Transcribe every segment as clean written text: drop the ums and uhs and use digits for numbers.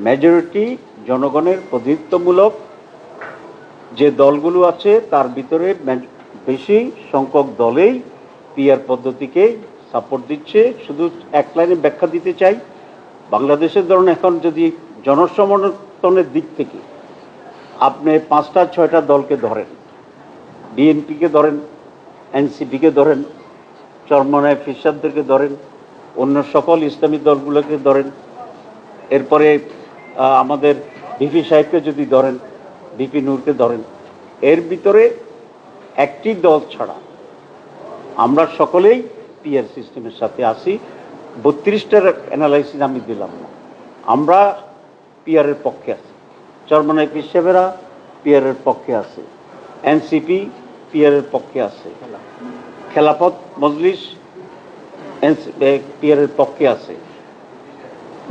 Majority জনগণের প্রতিনিধিত্বমূলক যে দলগুলো আছে তার ভিতরে বেশি সংখ্যক দলেই পিআর পদ্ধতিকে সাপোর্ট দিচ্ছে। শুধু এক লাইনে ব্যাখ্যা দিতে চাই, বাংলাদেশের ধরুন এখন যদি জনসমর্থনের দিক থেকে আপনি 5-6টা দলকে ধরেন, বিএনপিকে ধরেন, এনসিপিকে ধরেন, চরমনায় ফিরসাদদেরকে ধরেন, অন্য সকল ইসলামী দলগুলোকে ধরেন, এরপরে আমাদের ভিপি সাহেবকে যদি ধরেন, ভিপি নূরকে ধরেন, এর ভিতরে একটি দল ছাড়া আমরা সকলেই পিআর সিস্টেমের সাথে আসি। 32টার অ্যানালাইসিস আমি দিলাম না, আমরা পিআরের পক্ষে আছি। চরমনায় পীর সাহেবেরা পিআরের পক্ষে আছে, এনসিপি পিআরের পক্ষে আছে, খেলাফত মজলিস পিআরের পক্ষে আছে,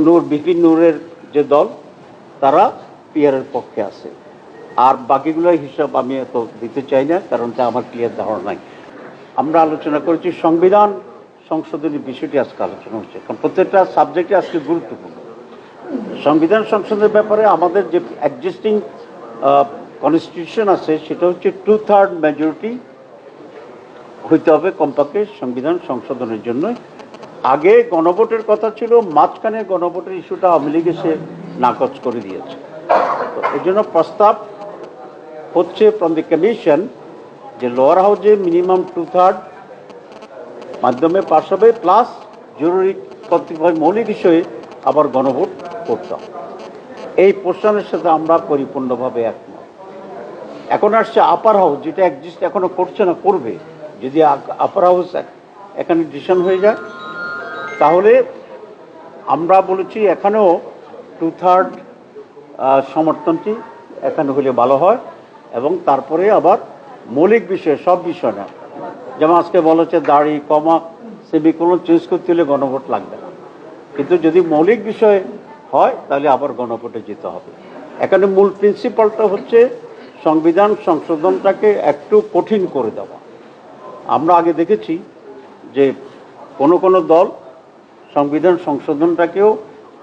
নূর ভিপি নূরের যে দল তারা পিআরের পক্ষে আছে। আর বাকিগুলোর হিসাব আমি এত দিতে চাই না, কারণ তা আমার ক্লিয়ার ধারণা নাই। আমরা আলোচনা করেছি সংবিধান সংশোধনের বিষয়টি, আজকে আলোচনা হচ্ছে, কারণ প্রত্যেকটা সাবজেক্টে আজকে গুরুত্বপূর্ণ। সংবিধান সংশোধনের ব্যাপারে আমাদের যে এক্সিস্টিং কনস্টিটিউশন আছে সেটা হচ্ছে 2/3 মেজরিটি হইতে হবে কমপক্ষে সংবিধান সংশোধনের জন্য। আগে গণভোটের কথা ছিল, মাঝখানে গণভোটের ইস্যুটা আওয়ামী লীগ এসে নাকচ করে দিয়েছে। তো এই জন্য প্রস্তাব হচ্ছে ফ্রম দি কমিশন যে লোয়ার হাউসে মিনিমাম 2/3 মাধ্যমে পাস হবে, প্লাস জরুরি কতিপয় মৌলিক বিষয়ে আবার গণভোট করতে হবে। এই প্রশ্নের সাথে আমরা পরিপূর্ণভাবে একমত। এখন আসছে আপার হাউস, যেটা এক্সিস্ট এখনো করছে না, করবে। যদি আপার হাউস এখানে ডিসিশন হয়ে যায় তাহলে আমরা বলেছি এখানেও 2/3 সমর্থনটি এখানে হলে ভালো হয়, এবং তারপরে আবার মৌলিক বিষয়ে সব বিষয় না, যেমন আজকে বলা হচ্ছে দাড়ি কমা সেমিকোলন চেঞ্জ করতে হলে গণভোট লাগবে না, কিন্তু যদি মৌলিক বিষয় হয় তাহলে আবার গণভোটে যেতে হবে। এখানে মূল প্রিন্সিপালটা হচ্ছে সংবিধান সংশোধনটাকে একটু কঠিন করে দেওয়া। আমরা আগে দেখেছি যে কোনো দল সংবিধান সংশোধনটাকেও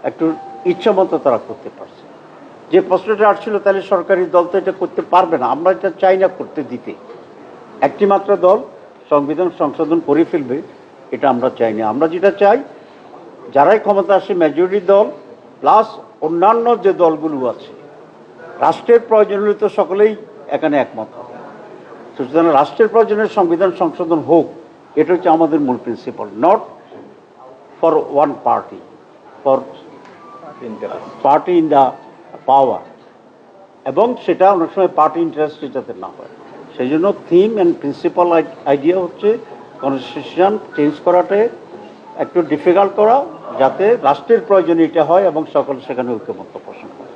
একটু ইচ্ছামতো তারা করতে পারছে। যে প্রশ্নটা আসছিল তাহলে সরকারি দল তো এটা করতে পারবে না, আমরা এটা চাই না করতে দিতে। একটি মাত্র দল সংবিধান সংশোধন করে ফেলবে, এটা আমরা চাই না। আমরা যেটা চাই, যারাই ক্ষমতা আসে মেজরিটি দল প্লাস অন্যান্য যে দলগুলো আছে, রাষ্ট্রের প্রয়োজন হলে তো সকলেই এখানে একমত হবে। সুতরাং রাষ্ট্রের প্রয়োজনে সংবিধান সংশোধন হোক, এটা হচ্ছে আমাদের মূল principal, not for one party, for party in the power, এবং সেটা অনেক সময় পার্টি ইন্টারেস্ট যাতে না হয়। সেই জন্য থিম অ্যান্ড প্রিন্সিপাল আইডিয়া হচ্ছে কনস্টিটিউশন চেঞ্জ করাটা একটু ডিফিকাল্ট করা, যাতে রাষ্ট্রের প্রয়োজনে এটা হয় এবং সকল সেখানে ঐক্যমত্য পোষণ করে।